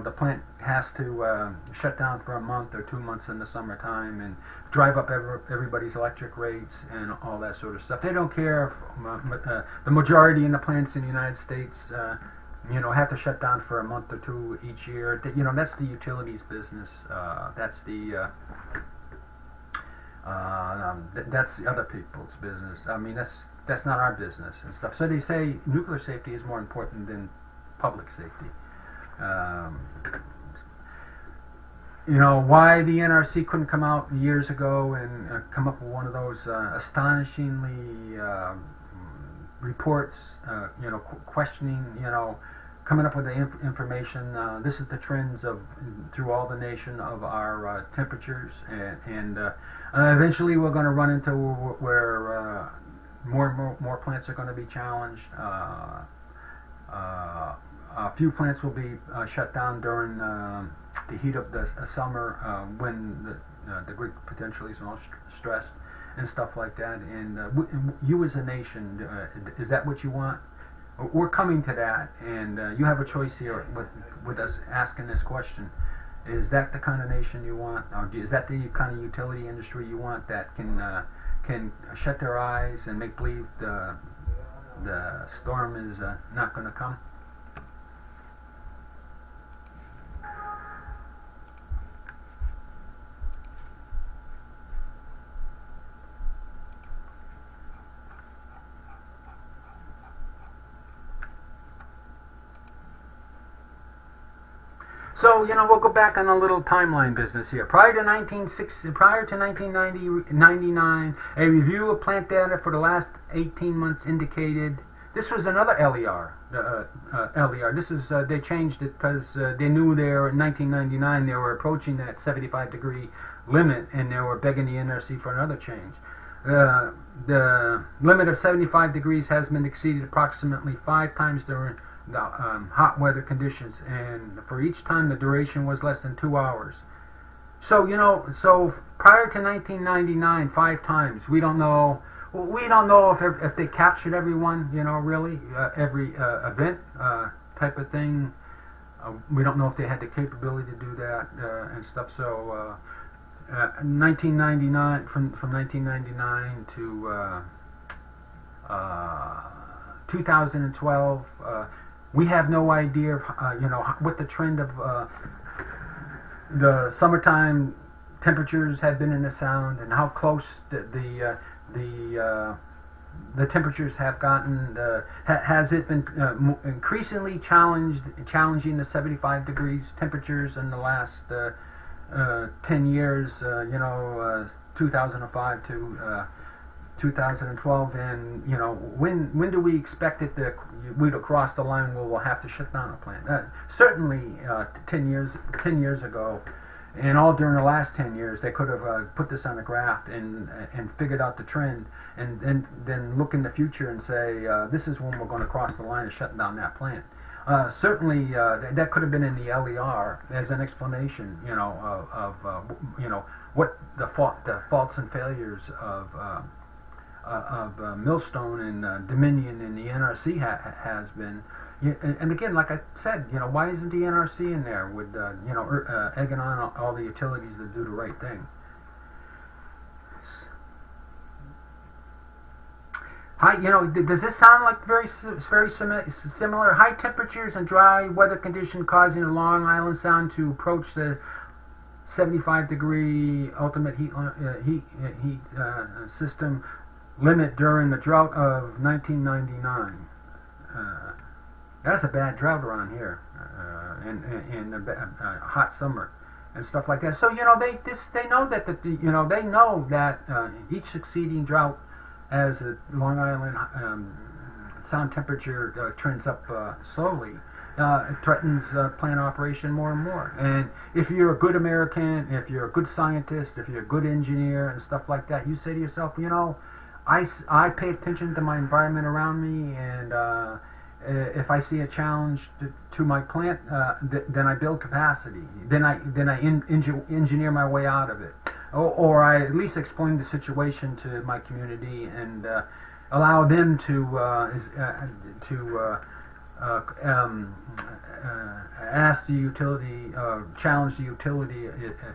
the plant has to shut down for a month or 2 months in the summertime and drive up everybody's electric rates and all that sort of stuff. They don't care if the majority in the plants in the United States have to shut down for a month or two each year. That's the utilities business. That's the other people's business. I mean, that's not our business and stuff. So they say nuclear safety is more important than public safety. Why the NRC couldn't come out years ago and come up with one of those astonishingly reports, questioning, coming up with the information. This is the trends through all the nation of our temperatures, and eventually we're going to run into where more and more plants are going to be challenged. A few plants will be shut down during the heat of the summer, when the grid potentially is most stressed and stuff like that. And you as a nation, is that what you want? We're coming to that, and you have a choice here with us asking this question. Is that the kind of nation you want? Or is that the kind of utility industry you want that can shut their eyes and make believe the storm is not going to come? So, we'll go back on a little timeline business here. Prior to 1999, a review of plant data for the last 18 months indicated, this was another LER. This is, they changed it because they knew in 1999 they were approaching that 75-degree limit, and they were begging the NRC for another change. The limit of 75 degrees has been exceeded approximately 5 times during the hot weather conditions, and for each time the duration was less than 2 hours. So so prior to 1999, 5 times. We don't know if they captured everyone, really every event type of thing. We don't know if they had the capability to do that and stuff. So 1999, from 1999 to 2012. We have no idea, what the trend of the summertime temperatures have been in the Sound, and how close the temperatures have gotten. Has it been increasingly challenging the 75 degrees temperatures in the last 10 years? 2005 to 2012, and when do we expect it that we'd cross the line where we'll have to shut down a plant? Certainly, 10 years ago, and all during the last 10 years, they could have put this on a graph and figured out the trend, and then look in the future and say this is when we're going to cross the line of shutting down that plant. Certainly, that could have been in the LER as an explanation, of what the faults and failures of Millstone and Dominion and the NRC has been. And again, like I said, why isn't the NRC in there with egging on all the utilities to do the right thing? Does this sound like very similar? High temperatures and dry weather conditions causing the Long Island Sound to approach the 75-degree ultimate heat system limit during the drought of 1999. That's a bad drought around here, in a hot summer and stuff like that. So they know that they know that each succeeding drought, as the Long Island sound temperature trends up slowly, it threatens plant operation more and more. And if you're a good American, if you're a good scientist, if you're a good engineer and stuff like that, you say to yourself, I pay attention to my environment around me, and if I see a challenge to my plant, then I build capacity. Then I engineer my way out of it, or I at least explain the situation to my community and allow them to ask the utility, challenge the utility.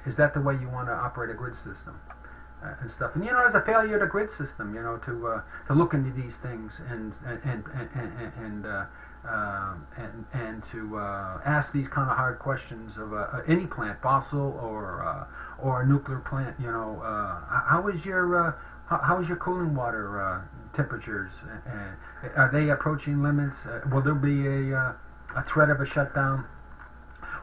Is that the way you want to operate a grid system? And stuff, and as a failure of the grid system, to look into these things and to ask these kind of hard questions of any plant, fossil or a nuclear plant. How is your cooling water temperatures? Are they approaching limits? Will there be a threat of a shutdown?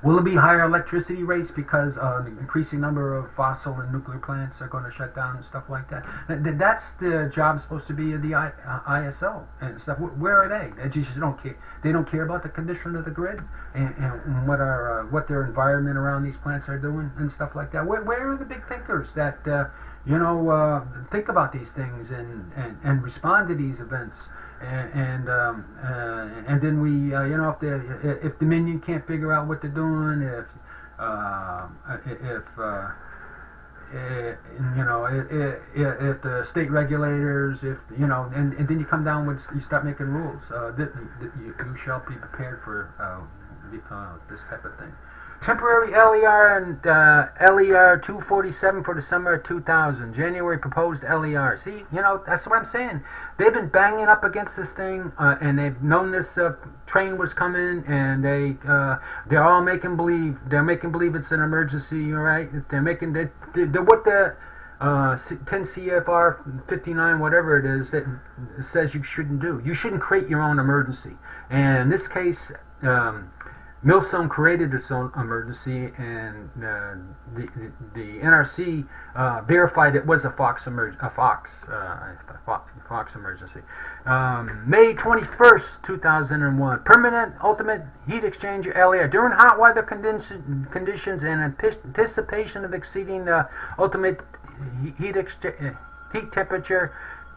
Will it be higher electricity rates because the increasing number of fossil and nuclear plants are going to shut down and stuff like that? That's the job supposed to be of the ISO and stuff. Where are they? They just don't care. They don't care about the condition of the grid and what their environment around these plants are doing and stuff like that. Where are the big thinkers that think about these things and respond to these events? And then we, if Dominion can't figure out what they're doing, if the state regulators, and then you come down with, you start making rules. You shall be prepared for this type of thing. Temporary LER and LER 247 for the summer of 2000. January proposed LER. See, that's what I'm saying. They've been banging up against this thing, and they've known this train was coming, and they're all making believe. They're making believe it's an emergency, all right? They're making what the 10 CFR 59, whatever it is, that says you shouldn't do. You shouldn't create your own emergency. And in this case, Millstone created its own emergency, and the NRC verified it was a Fox emergency. May 21st, 2001. Permanent ultimate heat exchanger LER. During hot weather conditions and anticipation of exceeding the ultimate heat temperature,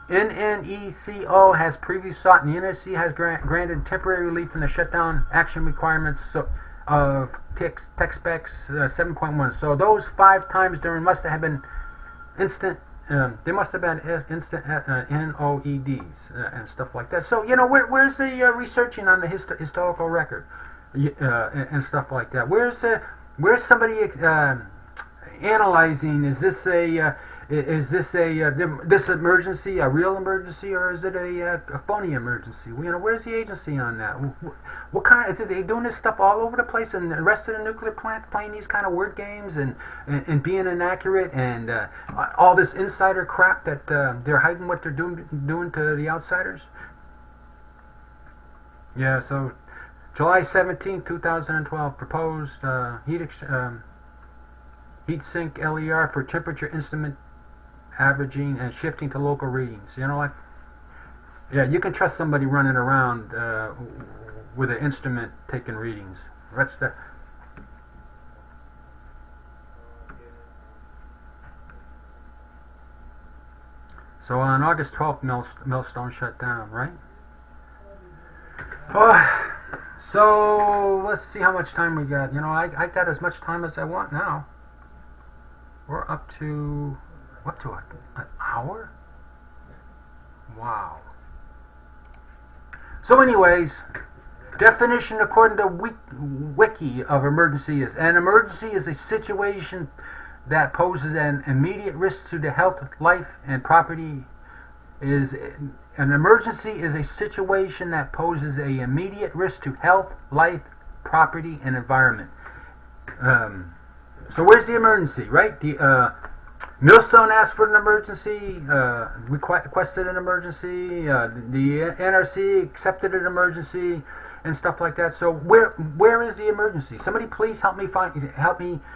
NNECO has previously sought, and the NRC has granted temporary relief from the shutdown action requirements of Tech Specs 7.1. So those 5 times during must have been instant. They must have been instant NOEDs and stuff like that. So where's the researching on the historical record and stuff like that? Where's somebody analyzing? Is this this emergency a real emergency, or is it a phony emergency? Where's the agency on that? What kind of, are they doing this stuff all over the place, and the rest of the nuclear plants playing these kind of word games and being inaccurate and all this insider crap that they're hiding what they're doing to the outsiders? Yeah. So July 17, 2012, proposed heat sink LER for temperature averaging and shifting to local readings. You know, like, yeah, you can trust somebody running around with an instrument taking readings. That's the. So on August 12th, Millstone shut down, right? Oh, so let's see how much time we got. You know, I got as much time as I want now. We're up to an hour? Wow. So anyways, definition according to Wiki of emergency is: an emergency is a situation that poses an immediate risk to the health, life, and property. An emergency is a situation that poses a immediate risk to health, life, property, and environment. So where's the emergency, right? Millstone asked for an emergency, requested an emergency, the NRC accepted an emergency, and stuff like that. So where is the emergency? Somebody please help me.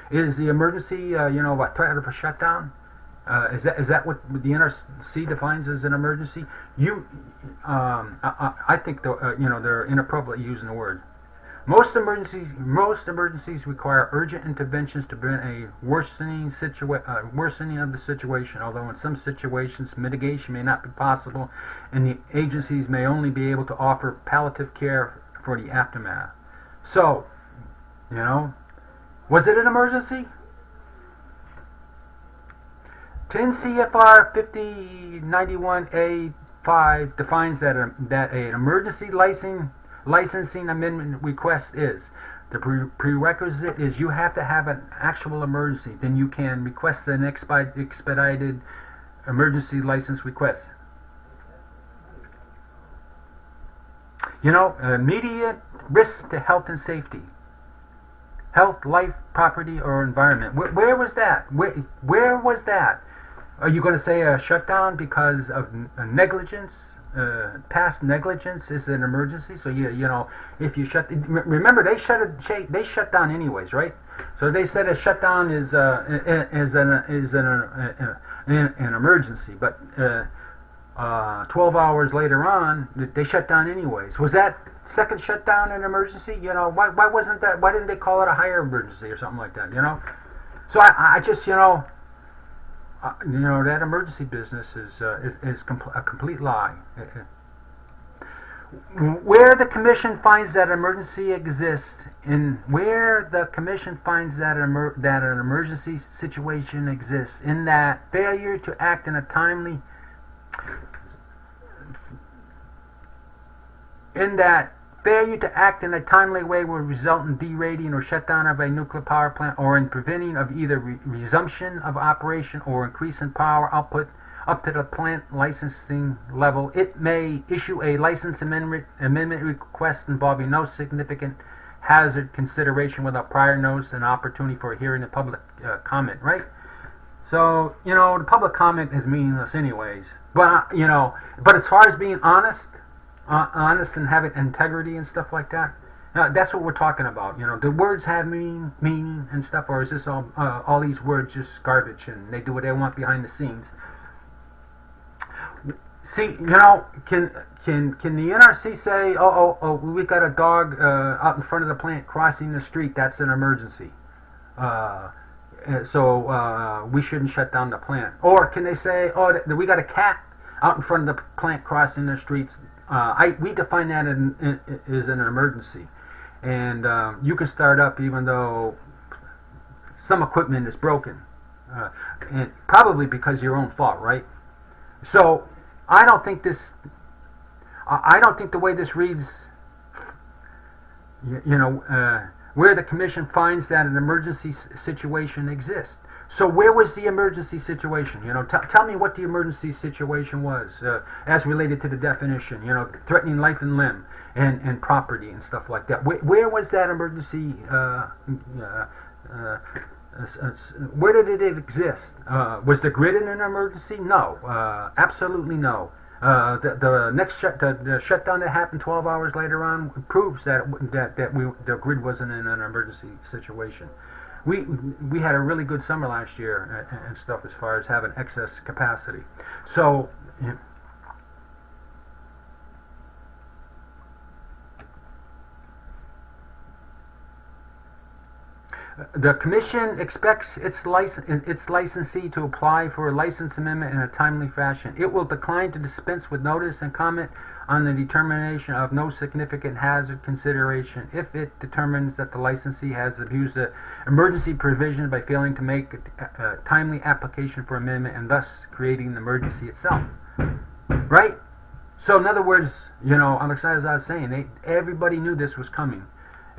Is the emergency, you know, a threat of a shutdown? Is that what the NRC defines as an emergency? I think you know, they're inappropriately using the word. Most emergencies require urgent interventions to prevent a worsening of the situation. Although in some situations mitigation may not be possible, and the agencies may only be able to offer palliative care for the aftermath. So, you know, was it an emergency? 10 CFR 5091A5 defines that an emergency licensing amendment request is. The prerequisite is you have to have an actual emergency. Then you can request an expedited emergency license request. You know, immediate risk to health and safety. Health, life, property, or environment. Where was that? Where was that? Are you going to say a shutdown because of negligence? Past negligence is an emergency. So you know, if you remember they shut down anyways, right? So they said a shutdown is an emergency, but 12 hours later on they shut down anyways. Was that second shutdown an emergency? You know, why wasn't that? Why didn't they call it a higher emergency or something like that? You know, so I just, you know, that emergency business is a complete lie. Where the Commission finds that emergency exists, where the Commission finds that that an emergency situation exists, in that failure to act in a timely way will result in derating or shutdown of a nuclear power plant, or in preventing of either resumption of operation or increase in power output up to the plant licensing level. It may issue a license amendment request involving no significant hazard consideration without prior notice and opportunity for hearing the public comment, right? So, you know, the public comment is meaningless anyways. But, you know, but as far as being honest and having integrity and stuff like that, that's what we're talking about. You know, do words have meaning and stuff, or is this all these words just garbage and they do what they want behind the scenes? See, you know, can the NRC say, oh, we got a dog out in front of the plant crossing the street, that's an emergency, so we shouldn't shut down the plant? Or can they say, oh, we got a cat out in front of the plant crossing the streets? We define that as an emergency, and you can start up even though some equipment is broken, and probably because of your own fault, right? So I don't think the way this reads, you know, where the Commission finds that an emergency situation exists. So where was the emergency situation? You know, tell me what the emergency situation was as related to the definition. You know, threatening life and limb and property and stuff like that. Where was that emergency? Where did it exist? Was the grid in an emergency? No, absolutely no. The shutdown that happened 12 hours later on proves that the grid wasn't in an emergency situation. we had a really good summer last year and stuff as far as having excess capacity. So the Commission expects its licensee to apply for a license amendment in a timely fashion. It will decline to dispense with notice and comment on the determination of no significant hazard consideration if it determines that the licensee has abused the emergency provision by failing to make a timely application for amendment and thus creating the emergency itself. Right? So in other words, as I was saying, everybody knew this was coming.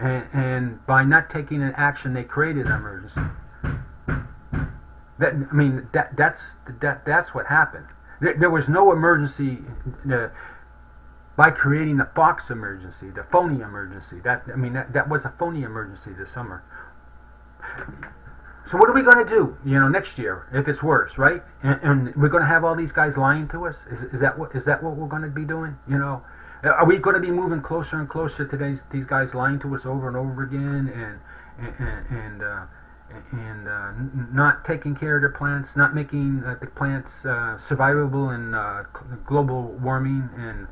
And by not taking an action, they created an emergency. That's what happened. There was no emergency by creating the Fox emergency, the phony emergency. That was a phony emergency this summer. So what are we going to do, next year if it's worse, right? And we're going to have all these guys lying to us. Is that what we're going to be doing? Are we going to be moving closer and closer to these guys lying to us over and over again, and not taking care of their plants, not making the plants survivable in global warming and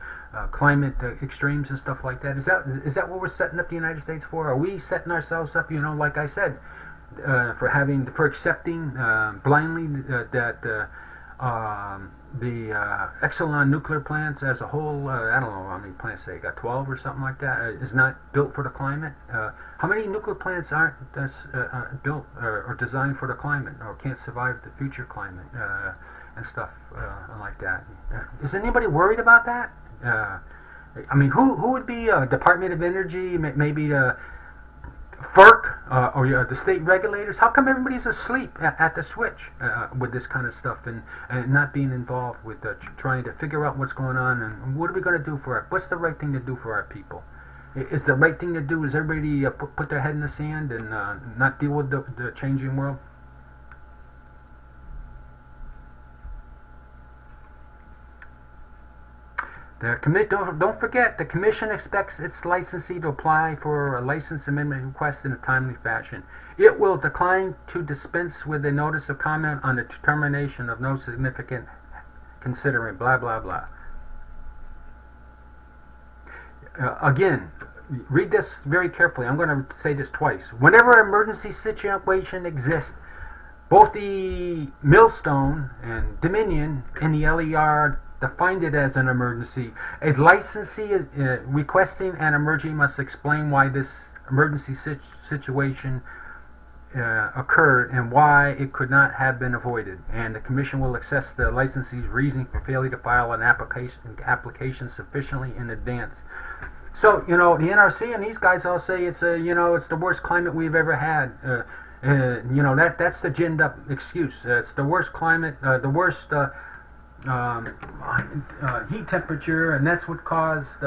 climate extremes and stuff like that? Is that what we're setting up the United States for? Are we setting ourselves up, like I said, for accepting blindly that the Exelon nuclear plants as a whole, I don't know how many plants they got, 12 or something like that, is not built for the climate? How many nuclear plants aren't built or designed for the climate, or can't survive the future climate and stuff like that? Is anybody worried about that? Who would be Department of Energy, maybe FERC or the state regulators? How come everybody's asleep at the switch with this kind of stuff and not being involved with trying to figure out what's going on and what are we going to do for it? What's the right thing to do for our people? Is the right thing to do is everybody put their head in the sand and not deal with the changing world? Don't forget, the Commission expects its licensee to apply for a license amendment request in a timely fashion. It will decline to dispense with a notice of comment on the determination of no significant considering blah blah blah. Again, read this very carefully. I'm going to say this twice. Whenever an emergency situation exists, both the Millstone and Dominion and the LER defined it as an emergency. A licensee requesting an emergency must explain why this emergency situation occurred and why it could not have been avoided. And the Commission will assess the licensee's reasoning for failure to file an application sufficiently in advance. So, the NRC and these guys all say it's it's the worst climate we've ever had. That's the ginned up excuse. It's the worst climate, the worst heat temperature, and that's what caused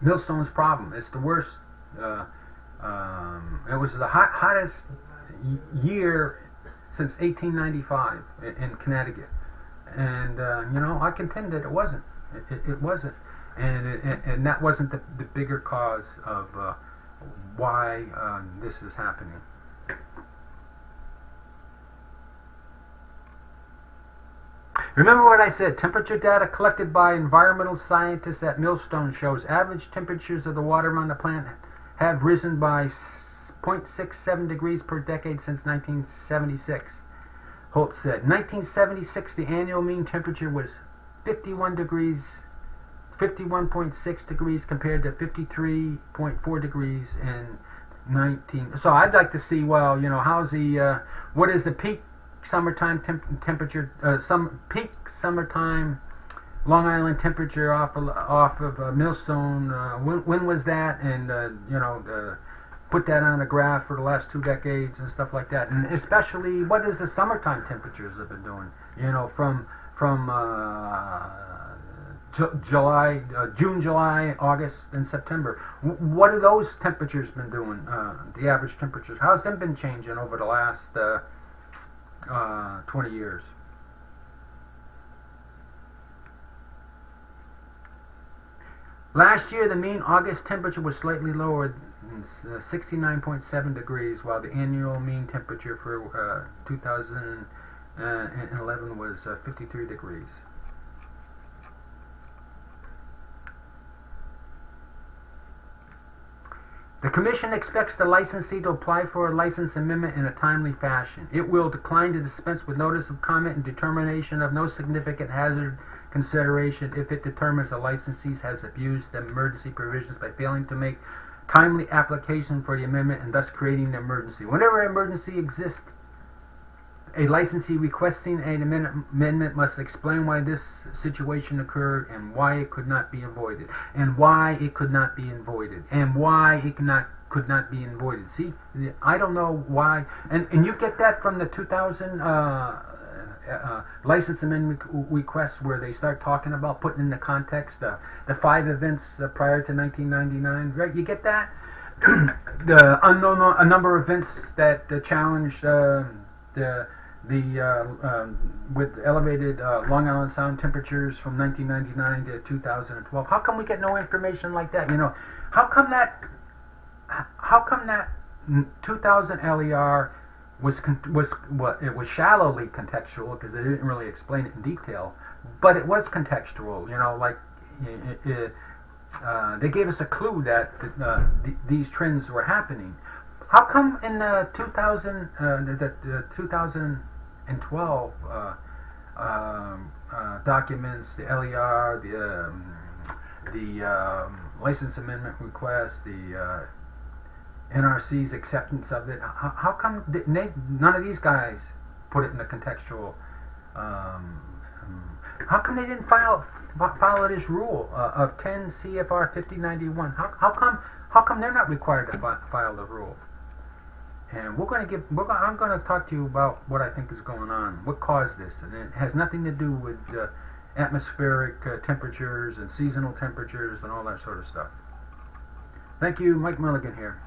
Millstone's problem. It's the worst. It was the hottest year since 1895 in Connecticut, and I contend that it wasn't. It wasn't, and that wasn't the bigger cause of why this is happening. Remember what I said, temperature data collected by environmental scientists at Millstone shows average temperatures of the water on the planet have risen by 0.67 degrees per decade since 1976, Holt said. In 1976, the annual mean temperature was 51.6 degrees compared to 53.4 degrees in 19... So I'd like to see, well, how's the... what is the peak summertime temperature, peak summertime Long Island temperature off of Millstone? When was that? And put that on a graph for the last 2 decades and stuff like that. And especially, what is the summertime temperatures have been doing? From July, June, July, August, and September. What have those temperatures been doing? The average temperatures. How's them been changing over the last 20 years? Last year, the mean August temperature was slightly lower 69.7 degrees, while the annual mean temperature for 2011 was 53 degrees. The Commission expects the licensee to apply for a license amendment in a timely fashion. It will decline to dispense with notice of comment and determination of no significant hazard consideration if it determines the licensee has abused the emergency provisions by failing to make timely application for the amendment and thus creating an emergency. Whenever an emergency exists, a licensee requesting an amendment must explain why this situation occurred and why it could not be avoided, and why it could not be avoided, and why it could not be avoided. See, I don't know why, and you get that from the 2000 license amendment requests, where they start talking about putting in the context the 5 events prior to 1999. Right? You get that? The unknown a number of events that challenged with elevated Long Island Sound temperatures from 1999 to 2012. How come we get no information like that? You know, how come that 2000 LER it was shallowly contextual, because they didn't really explain it in detail, but it was contextual. You know, like they gave us a clue that these trends were happening. How come in the 2012 documents, the LER, the license amendment request, the NRC's acceptance of it, how come none of these guys put it in the contextual? How come they didn't follow this rule of 10 CFR 5091? How come they're not required to file the rule? And I'm going to talk to you about what I think is going on, what caused this, and it has nothing to do with atmospheric temperatures and seasonal temperatures and all that sort of stuff. Thank you, Mike Mulligan here.